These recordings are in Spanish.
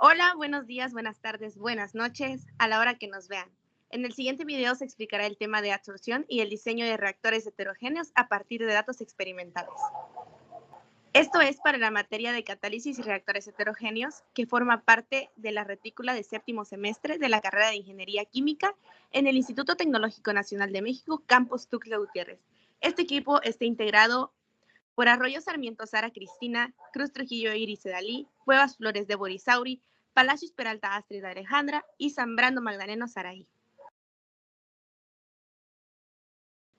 Hola, buenos días, buenas tardes, buenas noches, a la hora que nos vean. En el siguiente video se explicará el tema de absorción y el diseño de reactores heterogéneos a partir de datos experimentales. Esto es para la materia de catálisis y reactores heterogéneos, que forma parte de la retícula de séptimo semestre de la carrera de Ingeniería Química en el Instituto Tecnológico Nacional de México, Campus Tuxtla Gutiérrez. Este equipo está integrado por Arroyo Sarmiento Sara Cristina, Cruz Trujillo Iris Sedalí, Cuevas Flores de Borisauri, Palacios Peralta Astrid Alejandra y Zambrano Magdaleno Saraí.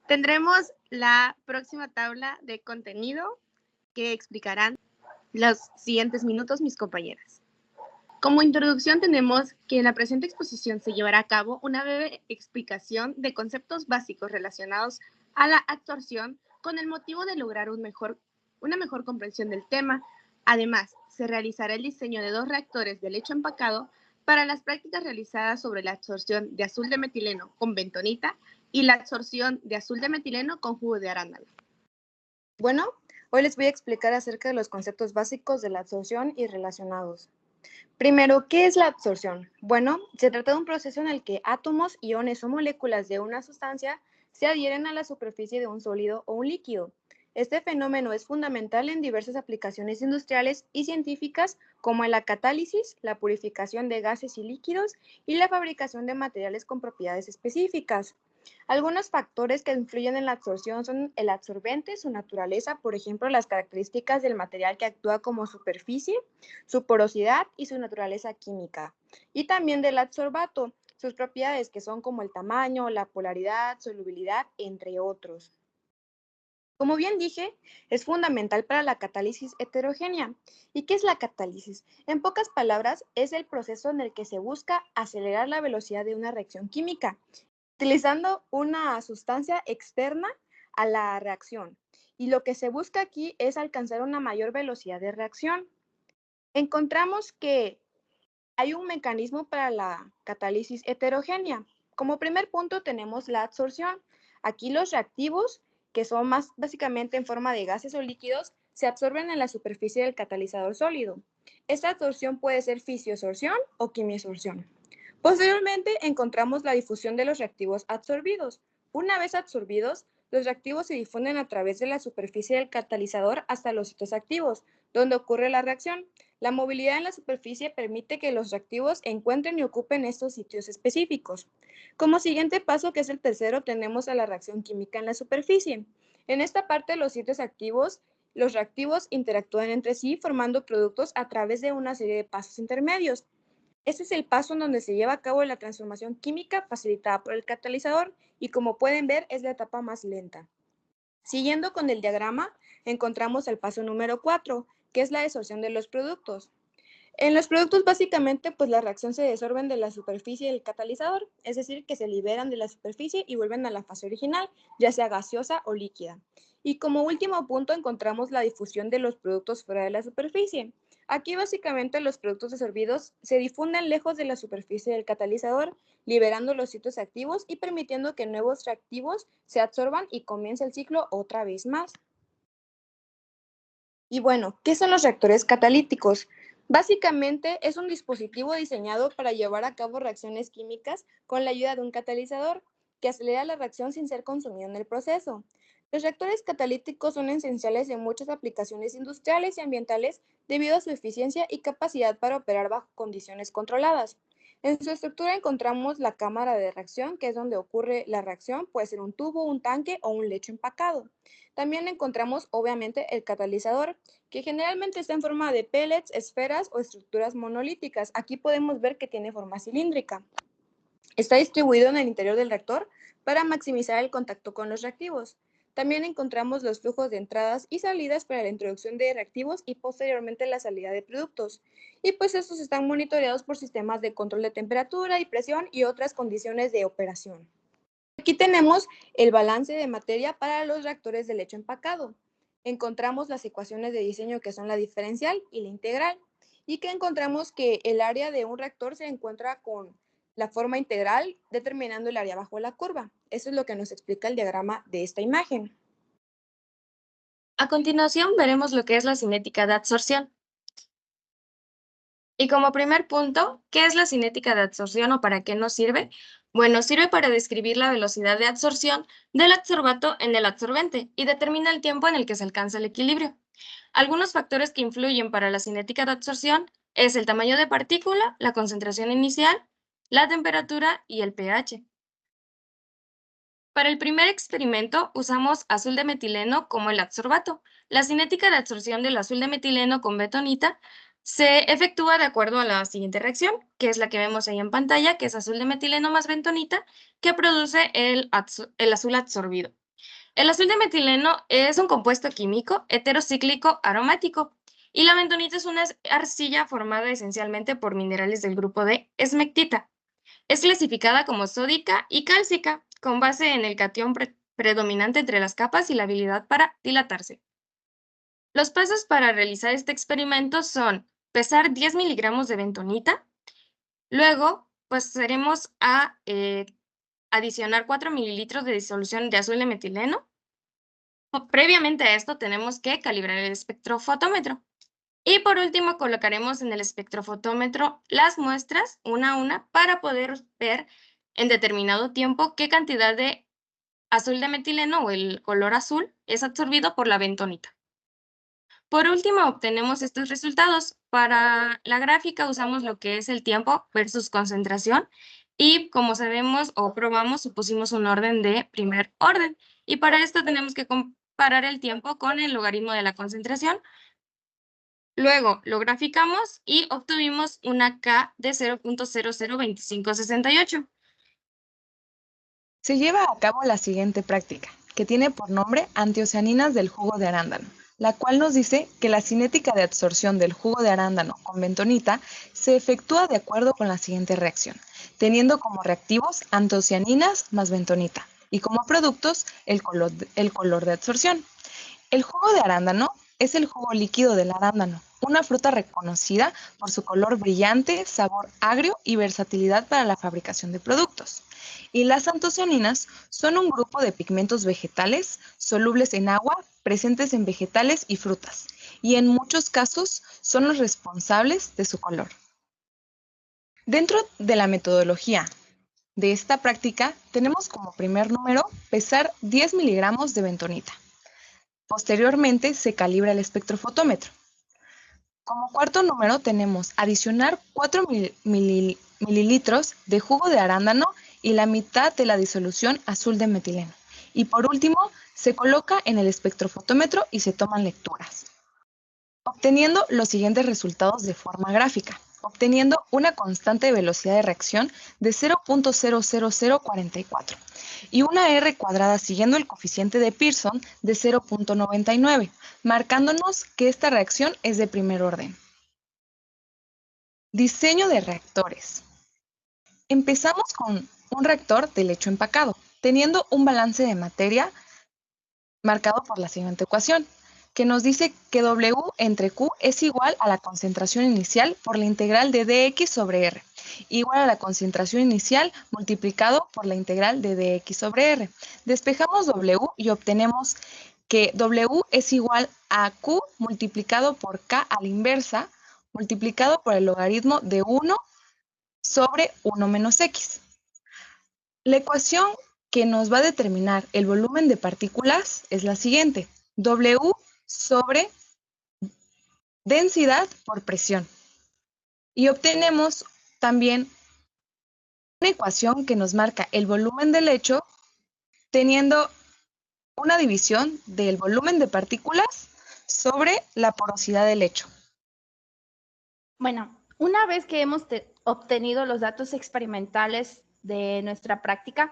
Tendremos la próxima tabla de contenido que explicarán los siguientes minutos mis compañeras. Como introducción tenemos que en la presente exposición se llevará a cabo una breve explicación de conceptos básicos relacionados a la absorción con el motivo de lograr una mejor comprensión del tema. Además, se realizará el diseño de 2 reactores de lecho empacado para las prácticas realizadas sobre la absorción de azul de metileno con bentonita y la absorción de azul de metileno con jugo de arándano. Bueno, hoy les voy a explicar acerca de los conceptos básicos de la absorción y relacionados. Primero, ¿qué es la absorción? Bueno, se trata de un proceso en el que átomos, iones o moléculas de una sustancia se adhieren a la superficie de un sólido o un líquido. Este fenómeno es fundamental en diversas aplicaciones industriales y científicas, como en la catálisis, la purificación de gases y líquidos y la fabricación de materiales con propiedades específicas. Algunos factores que influyen en la absorción son el absorbente, su naturaleza, por ejemplo, las características del material que actúa como superficie, su porosidad y su naturaleza química. Y también del adsorbato, sus propiedades que son como el tamaño, la polaridad, solubilidad, entre otros. Como bien dije, es fundamental para la catálisis heterogénea. ¿Y qué es la catálisis? En pocas palabras, es el proceso en el que se busca acelerar la velocidad de una reacción química, utilizando una sustancia externa a la reacción. Y lo que se busca aquí es alcanzar una mayor velocidad de reacción. Encontramos que hay un mecanismo para la catálisis heterogénea. Como primer punto tenemos la absorción. Aquí los reactivos, que son más básicamente en forma de gases o líquidos, se absorben en la superficie del catalizador sólido. Esta absorción puede ser fisiosorción o quimiosorción. Posteriormente encontramos la difusión de los reactivos absorbidos. Una vez absorbidos, los reactivos se difunden a través de la superficie del catalizador hasta los sitios activos, donde ocurre la reacción. La movilidad en la superficie permite que los reactivos encuentren y ocupen estos sitios específicos. Como siguiente paso, que es el tercero, tenemos a la reacción química en la superficie. En esta parte, los reactivos interactúan entre sí formando productos a través de una serie de pasos intermedios. Este es el paso en donde se lleva a cabo la transformación química facilitada por el catalizador y, como pueden ver, es la etapa más lenta. Siguiendo con el diagrama, encontramos el paso número 4, que es la desorción de los productos. En los productos, básicamente, pues la reacción se desorben de la superficie del catalizador, es decir, que se liberan de la superficie y vuelven a la fase original, ya sea gaseosa o líquida. Y como último punto encontramos la difusión de los productos fuera de la superficie. Aquí básicamente los productos desorbidos se difunden lejos de la superficie del catalizador, liberando los sitios activos y permitiendo que nuevos reactivos se absorban y comience el ciclo otra vez más. Y bueno, ¿qué son los reactores catalíticos? Básicamente es un dispositivo diseñado para llevar a cabo reacciones químicas con la ayuda de un catalizador que acelera la reacción sin ser consumido en el proceso. Los reactores catalíticos son esenciales en muchas aplicaciones industriales y ambientales debido a su eficiencia y capacidad para operar bajo condiciones controladas. En su estructura encontramos la cámara de reacción, que es donde ocurre la reacción, puede ser un tubo, un tanque o un lecho empacado. También encontramos obviamente el catalizador, que generalmente está en forma de pellets, esferas o estructuras monolíticas. Aquí podemos ver que tiene forma cilíndrica. Está distribuido en el interior del reactor para maximizar el contacto con los reactivos. También encontramos los flujos de entradas y salidas para la introducción de reactivos y posteriormente la salida de productos. Y pues estos están monitoreados por sistemas de control de temperatura y presión y otras condiciones de operación. Aquí tenemos el balance de materia para los reactores de lecho empacado. Encontramos las ecuaciones de diseño que son la diferencial y la integral, y que encontramos que el área de un reactor se encuentra con la forma integral determinando el área bajo la curva. Eso es lo que nos explica el diagrama de esta imagen. A continuación veremos lo que es la cinética de absorción. Y como primer punto, ¿qué es la cinética de absorción o para qué nos sirve? Bueno, sirve para describir la velocidad de absorción del adsorbato en el absorbente y determina el tiempo en el que se alcanza el equilibrio. Algunos factores que influyen para la cinética de absorción es el tamaño de partícula, la concentración inicial, la temperatura y el pH. Para el primer experimento usamos azul de metileno como el adsorbato. La cinética de absorción del azul de metileno con bentonita se efectúa de acuerdo a la siguiente reacción, que es la que vemos ahí en pantalla, que es azul de metileno más bentonita, que produce el azul absorbido. El azul de metileno es un compuesto químico heterocíclico aromático y la bentonita es una arcilla formada esencialmente por minerales del grupo de esmectita. Es clasificada como sódica y cálcica, con base en el catión predominante entre las capas y la habilidad para dilatarse. Los pasos para realizar este experimento son pesar 10 miligramos de bentonita, luego pasaremos a adicionar 4 mililitros de disolución de azul de metileno. Previamente a esto tenemos que calibrar el espectrofotómetro. Y por último colocaremos en el espectrofotómetro las muestras una a una para poder ver en determinado tiempo qué cantidad de azul de metileno o el color azul es absorbido por la bentonita. Por último, obtenemos estos resultados. Para la gráfica usamos lo que es el tiempo versus concentración y como sabemos o probamos, supusimos un orden de primer orden. Y para esto tenemos que comparar el tiempo con el logaritmo de la concentración. Luego lo graficamos y obtuvimos una K de 0.002568. Se lleva a cabo la siguiente práctica, que tiene por nombre antioceaninas del jugo de arándano, la cual nos dice que la cinética de absorción del jugo de arándano con bentonita se efectúa de acuerdo con la siguiente reacción, teniendo como reactivos antocianinas más bentonita y como productos el color de absorción. El jugo de arándano es el jugo líquido del arándano, una fruta reconocida por su color brillante, sabor agrio y versatilidad para la fabricación de productos. Y las antocianinas son un grupo de pigmentos vegetales solubles en agua, presentes en vegetales y frutas, y en muchos casos son los responsables de su color. Dentro de la metodología de esta práctica, tenemos como primer número pesar 10 miligramos de bentonita. Posteriormente se calibra el espectrofotómetro. Como cuarto número tenemos adicionar 4 mililitros de jugo de arándano y la mitad de la disolución azul de metileno. Y por último, se coloca en el espectrofotómetro y se toman lecturas, obteniendo los siguientes resultados de forma gráfica, obteniendo una constante de velocidad de reacción de 0.00044 y una R cuadrada siguiendo el coeficiente de Pearson de 0.99, marcándonos que esta reacción es de primer orden. Diseño de reactores. Empezamos con un reactor de lecho empacado, teniendo un balance de materia marcado por la siguiente ecuación, que nos dice que W entre Q es igual a la concentración inicial por la integral de dx sobre R, igual a la concentración inicial multiplicado por la integral de dx sobre R. Despejamos W y obtenemos que W es igual a Q multiplicado por K a la inversa, multiplicado por el logaritmo de 1 sobre 1 menos X. La ecuación que nos va a determinar el volumen de partículas es la siguiente: W sobre densidad por presión. Y obtenemos también una ecuación que nos marca el volumen del lecho teniendo una división del volumen de partículas sobre la porosidad del lecho. Bueno, una vez que hemos obtenido los datos experimentales de nuestra práctica,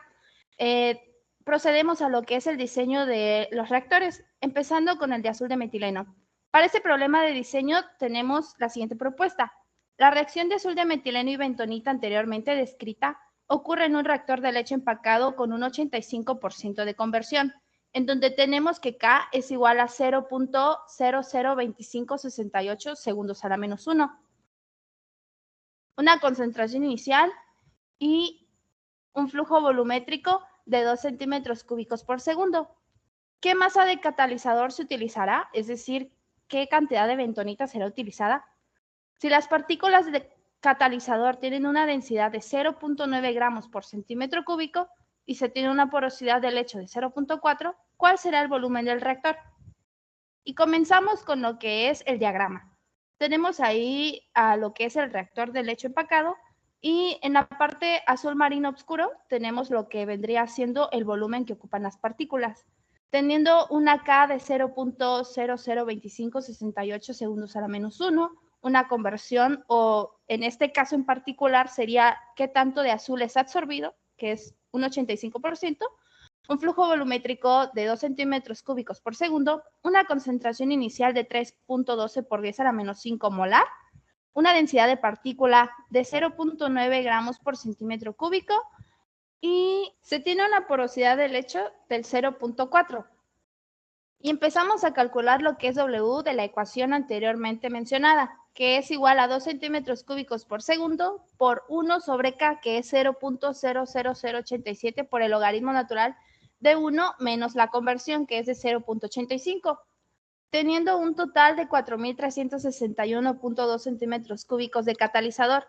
procedemos a lo que es el diseño de los reactores, empezando con el de azul de metileno. Para este problema de diseño tenemos la siguiente propuesta. La reacción de azul de metileno y bentonita anteriormente descrita ocurre en un reactor de leche empacado con un 85% de conversión, en donde tenemos que K es igual a 0.002568 segundos a la menos 1. Una concentración inicial y un flujo volumétrico de 2 centímetros cúbicos por segundo. ¿Qué masa de catalizador se utilizará? Es decir, ¿qué cantidad de bentonita será utilizada? Si las partículas de catalizador tienen una densidad de 0.9 gramos por centímetro cúbico y se tiene una porosidad del lecho de 0.4, ¿cuál será el volumen del reactor? Y comenzamos con lo que es el diagrama. Tenemos ahí a lo que es el reactor de lecho empacado y en la parte azul marino oscuro tenemos lo que vendría siendo el volumen que ocupan las partículas, teniendo una K de 0.002568 segundos a la menos 1, una conversión o en este caso en particular sería qué tanto de azul es absorbido, que es un 85%, un flujo volumétrico de 2 centímetros cúbicos por segundo, una concentración inicial de 3.12 por 10 a la menos 5 molar, una densidad de partícula de 0.9 gramos por centímetro cúbico y se tiene una porosidad del lecho del 0.4. Y empezamos a calcular lo que es W de la ecuación anteriormente mencionada, que es igual a 2 centímetros cúbicos por segundo por 1 sobre K, que es 0.00087 por el logaritmo natural de 1 menos la conversión, que es de 0.85, teniendo un total de 4.361.2 centímetros cúbicos de catalizador.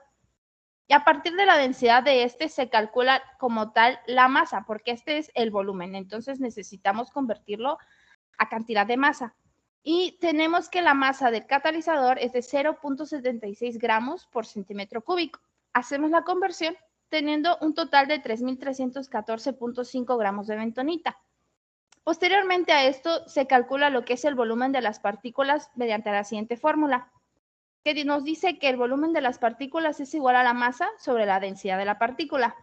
Y a partir de la densidad de este se calcula como tal la masa, porque este es el volumen, entonces necesitamos convertirlo a cantidad de masa. Y tenemos que la masa del catalizador es de 0.76 gramos por centímetro cúbico. Hacemos la conversión teniendo un total de 3.314.5 gramos de bentonita. Posteriormente a esto se calcula lo que es el volumen de las partículas mediante la siguiente fórmula, que nos dice que el volumen de las partículas es igual a la masa sobre la densidad de la partícula.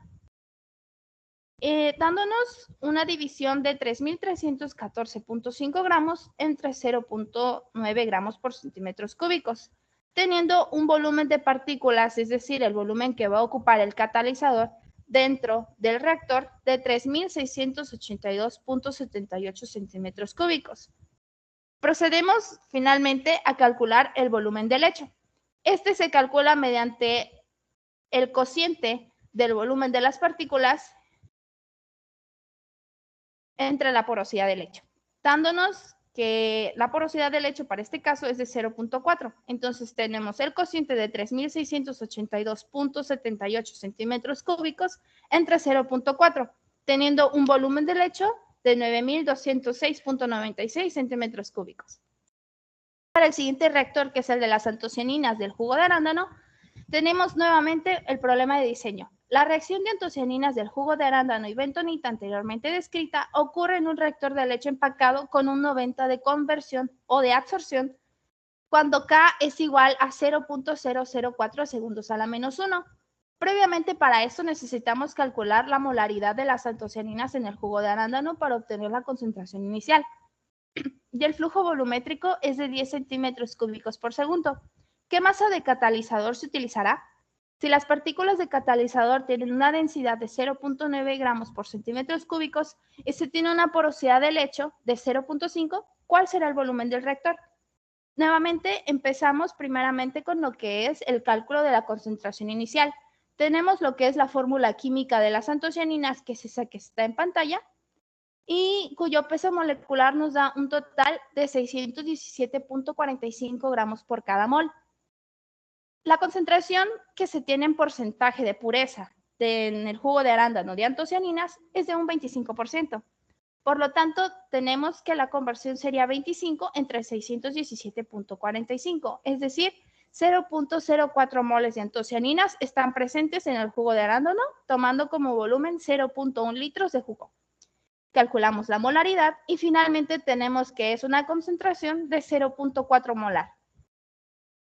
Dándonos una división de 3.314.5 gramos entre 0.9 gramos por centímetros cúbicos, teniendo un volumen de partículas, es decir, el volumen que va a ocupar el catalizador dentro del reactor de 3.682.78 centímetros cúbicos. Procedemos finalmente a calcular el volumen del lecho. Este se calcula mediante el cociente del volumen de las partículas entre la porosidad del lecho, dándonos que la porosidad del lecho para este caso es de 0.4. Entonces tenemos el cociente de 3.682.78 centímetros cúbicos entre 0.4, teniendo un volumen del lecho de 9.206.96 centímetros cúbicos. Para el siguiente reactor, que es el de las antocianinas del jugo de arándano, tenemos nuevamente el problema de diseño. La reacción de antocianinas del jugo de arándano y bentonita anteriormente descrita ocurre en un reactor de leche empacado con un 90 de conversión o de absorción cuando K es igual a 0.004 segundos a la menos 1. Previamente para esto necesitamos calcular la molaridad de las antocianinas en el jugo de arándano para obtener la concentración inicial. Y el flujo volumétrico es de 10 centímetros cúbicos por segundo. ¿Qué masa de catalizador se utilizará? Si las partículas de catalizador tienen una densidad de 0.9 gramos por centímetros cúbicos y se tiene una porosidad de lecho de 0.5, ¿cuál será el volumen del reactor? Nuevamente empezamos primeramente con lo que es el cálculo de la concentración inicial. Tenemos lo que es la fórmula química de las antocianinas, que es esa que está en pantalla, y cuyo peso molecular nos da un total de 617.45 gramos por cada mol. La concentración que se tiene en porcentaje de pureza en el jugo de arándano de antocianinas es de un 25%. Por lo tanto, tenemos que la conversión sería 25 entre 617.45, es decir, 0.04 moles de antocianinas están presentes en el jugo de arándano, tomando como volumen 0.1 litros de jugo. Calculamos la molaridad y finalmente tenemos que es una concentración de 0.4 molar.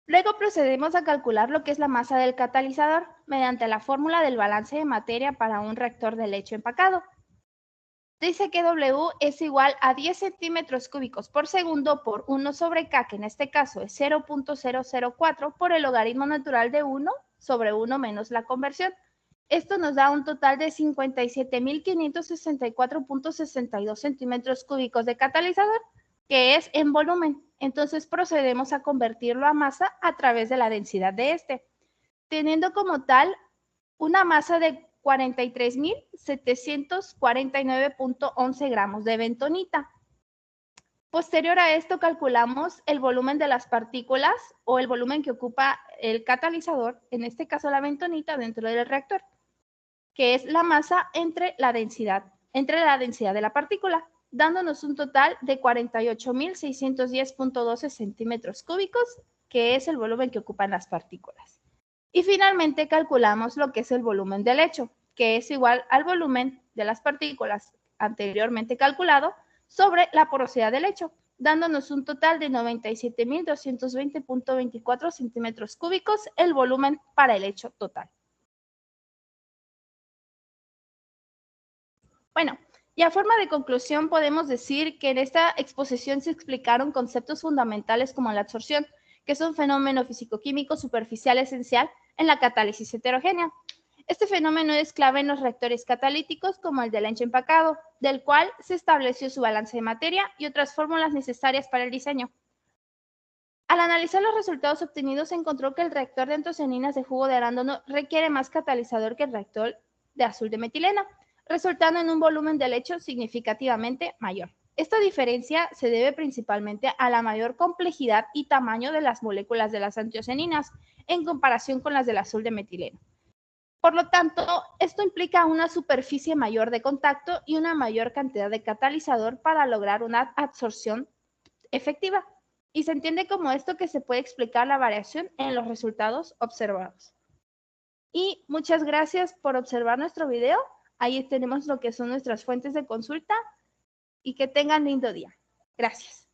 Luego procedemos a calcular lo que es la masa del catalizador mediante la fórmula del balance de materia para un reactor de leche empacado. Dice que W es igual a 10 centímetros cúbicos por segundo por 1 sobre K, que en este caso es 0.004 por el logaritmo natural de 1 sobre 1 menos la conversión. Esto nos da un total de 57.564.62 centímetros cúbicos de catalizador, que es en volumen. Entonces procedemos a convertirlo a masa a través de la densidad de este, teniendo como tal una masa de 43.749.11 gramos de bentonita. Posterior a esto calculamos el volumen de las partículas o el volumen que ocupa el catalizador, en este caso la bentonita, dentro del reactor, que es la masa entre la densidad de la partícula, dándonos un total de 48.610.12 centímetros cúbicos, que es el volumen que ocupan las partículas. Y finalmente calculamos lo que es el volumen del hecho, que es igual al volumen de las partículas anteriormente calculado sobre la porosidad del hecho, dándonos un total de 97.220.24 centímetros cúbicos, el volumen para el hecho total. Bueno, y a forma de conclusión podemos decir que en esta exposición se explicaron conceptos fundamentales como la absorción, que es un fenómeno físico-químico superficial esencial en la catálisis heterogénea. Este fenómeno es clave en los reactores catalíticos como el de Lenz empacado, del cual se estableció su balance de materia y otras fórmulas necesarias para el diseño. Al analizar los resultados obtenidos, se encontró que el reactor de antocianinas de jugo de arándano requiere más catalizador que el reactor de azul de metileno, resultando en un volumen del hecho significativamente mayor. Esta diferencia se debe principalmente a la mayor complejidad y tamaño de las moléculas de las antiocianinas en comparación con las del azul de metileno. Por lo tanto, esto implica una superficie mayor de contacto y una mayor cantidad de catalizador para lograr una absorción efectiva. Y se entiende como esto que se puede explicar la variación en los resultados observados. Y muchas gracias por observar nuestro video. Ahí tenemos lo que son nuestras fuentes de consulta y que tengan lindo día. Gracias.